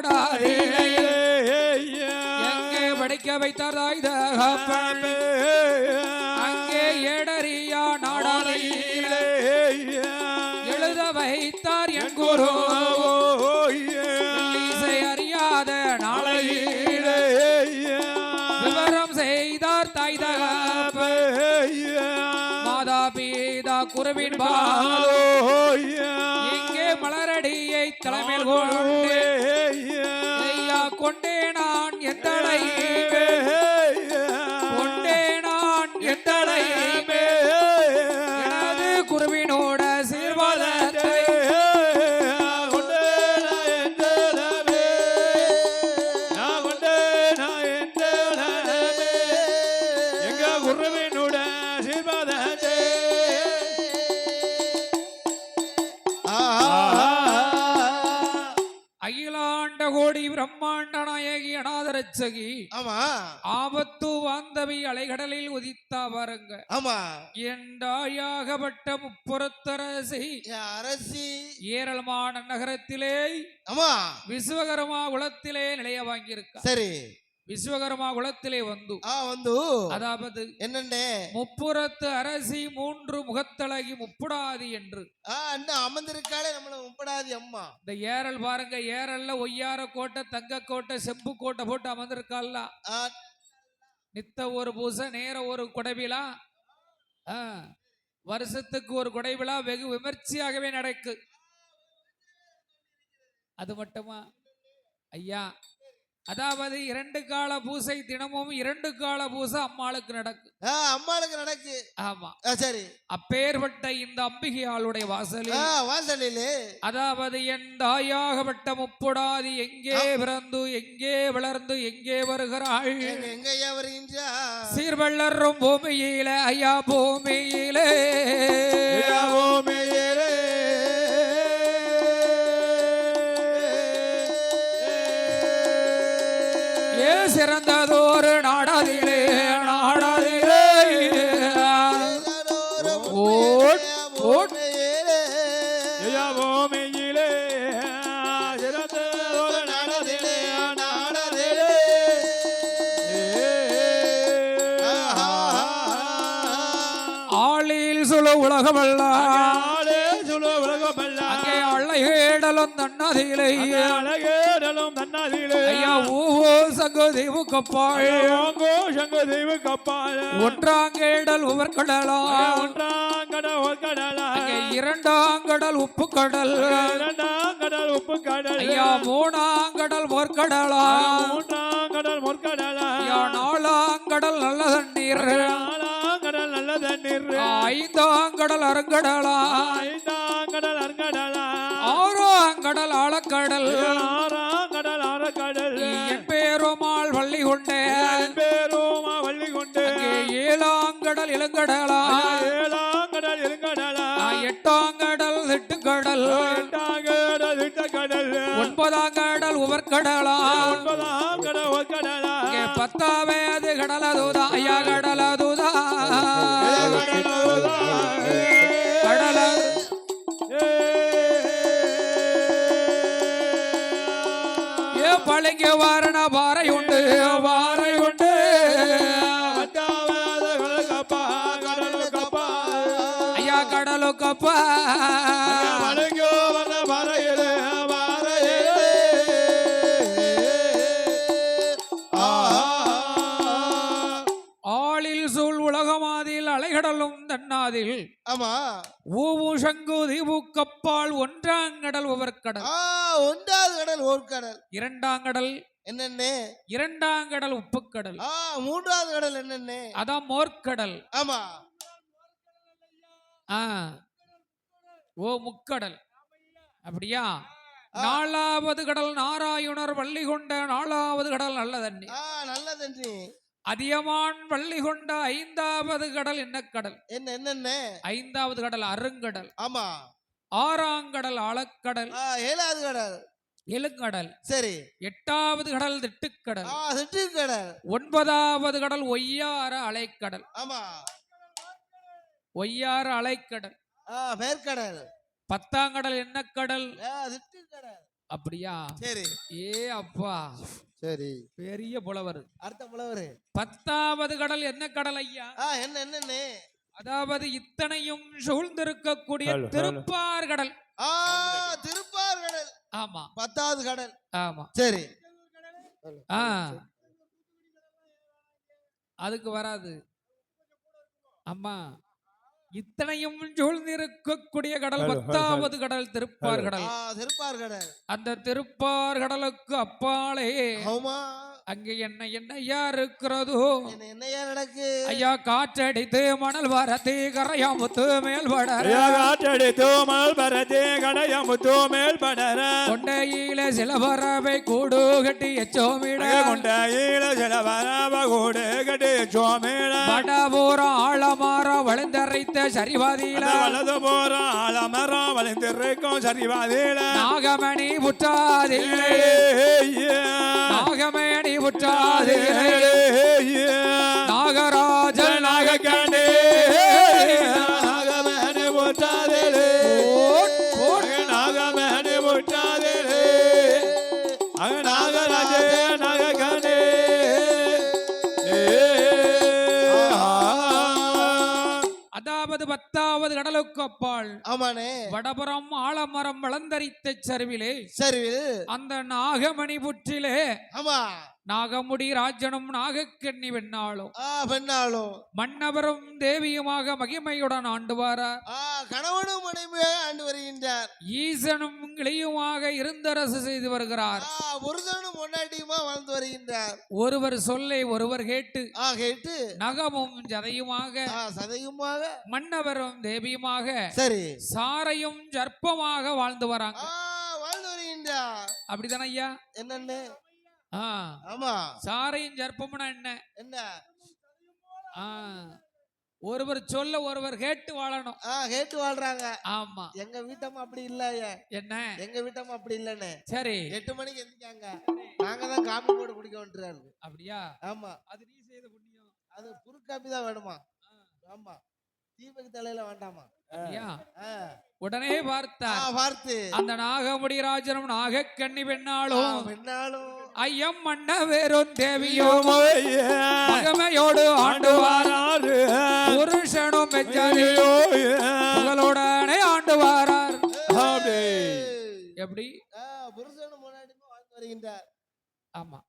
நாடாதிலே எங்கே படிக்க வைத்தார் தாய் தகப்பன் அங்கே ஏடறியா நாடாதிலே எழுத வைத்தார் என் குரு இசை அறியாத நாளையிலே விவரம் செய்தார் தாய் தகப்பன் மாதா பீதா குருவின் இங்கே மலரடியை தலைமையில் கொண்டே ஐயா கொண்டே நான் எத்தனை கொண்டே நான் எத்தனை எனது குருவினோட சீர்வாதத்தை அகிலாண்ட கோடி பிரம்மாண்ட நாயகி அநாதரட்சகி ஆபத்து வாந்தவி அலைகடலில் உதித்தா பாருங்க என்றாயாகப்பட்ட முப்புறத்தரசி அரசி ஏரளமான நகரத்திலே விஸ்வகர்மா குலத்திலே நிலைய வாங்கியிருக்க சரி விஸ்வகர்மா குலத்திலே வந்து அதாவது என்னண்டே முப்புறத்து அரசி மூன்று முகத்தழகி முப்புடாதி என்று அமர்ந்திருக்காளே நம்மள முப்புடாதி அம்மா இந்த ஏரல் பாருங்க ஏரல்ல ஒய்யார கோட்டை தங்க கோட்டை செம்பு கோட்டை போட்டு அமர்ந்திருக்காள்ல நித்த ஒரு பூசை நேர ஒரு கொடைவிழா வருஷத்துக்கு ஒரு கொடைவிழா வெகு விமர்சையாகவே நடக்கு அது மட்டுமா ஐயா அதாவது 2 கால பூசை தினமும் 2 கால பூசை அம்மாளுக்கு நடக்கு ஆமா சரி அப்பேற்பட்ட இந்த அம்பிகையாளுடைய வாசலிலே அதாவது என் தாயாகப்பட்ட முப்புடாதி எங்கே பிறந்து எங்கே வளர்ந்து எங்கே வருகிறாள் எங்கேயா வருகின்றார் சீர்வள்ளரும் பூமியிலே ஐயா பூமியிலே சிறந்ததோரு நாடாதிலே ஆளில் சுழு உலகமல்ல அழகேடலும் தன்னாதிலே ஐயா ஊவோ சங்கு தெய்வு கப்பாள் ஒன்றாங்கேடல் உவர்கடலா இரண்டாங்கடல் உப்பு கடல் ஐயா மூணாங்கடல் மோர்கடலா நாலாங்கடல் நல்ல தண்ணீர் ஐந்தாங்கடல் அருங்கடலா ஆறாங்கடல் ஆழக்கடல் என் பேருமாள் வள்ளி கொண்டே ஏழாங்கடல் இளங்கடலா எட்டாங்கடல் திட்டுக்கடல் ஒன்பதாங்கடல் உவர்கடலா பத்தாவது கடலதுதா ஐயா கடலதுதா கடல பழங்க வாரண வாரை உண்டு ஐயா கடலு கப்பா ஆளில் சூழ் உலகமாதில் அலைகடலும் தன்னாதில் ஆமா ஊவு சங்கு தீவு கப்பால் ஒன்றாங்கடல் உவர்கடல் ஒன்றாவது கடல் ஓர்கடல் இரண்டாங்கடல் என்னென்ன இரண்டாங்கடல் உப்புக்கடல் மூன்றாவது கடல் என்னென்ன அதான் மோர்க்கடல் ஆமா ஓ முக்கடல் அப்படியா நாலாவது கடல் நாராயணர் வள்ளி கொண்ட நாலாவது கடல் நல்லதண்ணி அதியமான் வள்ளி கொண்ட ஐந்தாவது கடல் என்ன கடல் என்னென்ன ஐந்தாவது கடல் அருங்கடல் ஆமா ஆறாங்கடல் ஆழக்கடல் ஏழாவது கடல் எழுங்கடல் சரி எட்டாவது கடல் திட்டுக்கடல் ஒன்பதாவது கடல் ஒய்யார அலைக்கடல் ஆமா ஒய்யார அலைக்கடல் மேற்கடல் பத்தாங்கடல் என்ன கடல் அப்படியா? சரி. ஏ அப்பா, சரி, பெரிய புலவர். அடுத்த புலவர் 10வது கடல் என்ன கடல் ஐயா? என்னன்னு? அதாவது இத்தனையும் சூழ்ந்திருக்கக்கூடிய திருப்பார் கடல். திருப்பார் கடல். ஆமா, 10வது கடல். ஆமா, சரி. அதுக்கு வராது அம்மா. இத்தனையும் சூழ்ந்திருக்கக்கூடிய கடல் 10வது கடல் திருப்பார் கடல். திருப்பார் கடல். அந்த திருப்பார் கடலுக்கு அப்பாலே அங்கே என்ன என்னையா இருக்கிறதோ? என்னையா நடக்கு ஐயா? காற்றடித்து மணல் வரத்தி கரையாமுத்து மேல் படர. காற்றடித்து மணல் வரத்தி கரையாமுத்து மேல் படர. கொண்டையில சில பறவை கூடு கட்டி எச்சோமிட. கொண்டையில சில பறவை கூடு கட்டி எச்சோமிட. வடபூரம் ஆழமரம் வளைந்தரைத்த சரிவாதியில. வலது போறம் ஆழமரம் வளைந்திருக்கும் சரிவாதியில. நாகமணி புற்றாதிலே, நாகமணி புற்றாதிலே, நாகராஜ நாகக்கண்டே, நாகமணி புற்றாதிலே, நாகமணி புற்றாதிலே, நாகராஜ நாகக்கண்டே. அதாவது 10வது கடலுக்கு அப்பால். ஆமானே. வடபுறம் ஆலமரம் வளர்ந்தரித்த சரிவிலே, அந்த நாகமணி புற்றிலே. ஆமா, நாகமுடி ராஜனும் நாகக்கண்ணி வெண்ணாளும் மன்னவரும் தேவியுமாக மகிமையுடன் ஆண்டு வாரார். கணவனும் மனைவியாக ஆண்டு வருகின்றார். ஈசனும் கிளியுமாக இருந்தரசு செய்து வருகிறார். புருஷனும் பொண்டாட்டியுமா வாழ்ந்து வருகின்றார். ஒருவர் சொல்லை ஒருவர் கேட்டு நகமும் சதையுமாக மன்னவரும் தேவியுமாக சரி சாரையும் ஜற்பமாக வாழ்ந்து வராங்க. வாழ்ந்து வருகின்றார். அப்படிதானே ஐயா? என்னன்னு? ஆமா, சாரையும் ஜற்பம்னா என்ன? என்ன? ஒருவர் சொல்ல ஒருவர் கேட்டு வாழணும். கேட்டு வாழ்றாங்க. ஆமா, எங்க வீட்டம்மா அப்படி இல்ல. என்ன? எங்க வீட்டம்மா அப்படி இல்லன்னு. சரி, 8 மணிக்கு எந்திரிக்காங்க. நாங்க தான் காபி போட்டு குடிக்க வந்துறாரு. அப்படியா? ஆமா, அது நீ செய்த புண்ணியம். அது புரு காபி தான் வேணுமா? ஆமா, தீபக்கு தலையில வேண்டாமா? உடனே பார்த்து அந்த நாகமுடி ராஜனும் நாகக்கண்ணி பெண்ணாலும் ஐயம் மன்ன வேறும் தேவியோ மகமையோடு ஆண்டு வாரார். புருஷனும் புகழுடனே ஆண்டு வாரார். எப்படி? புருஷனும் முன்னாடி வாழ்ந்து வருகின்றார். ஆமா,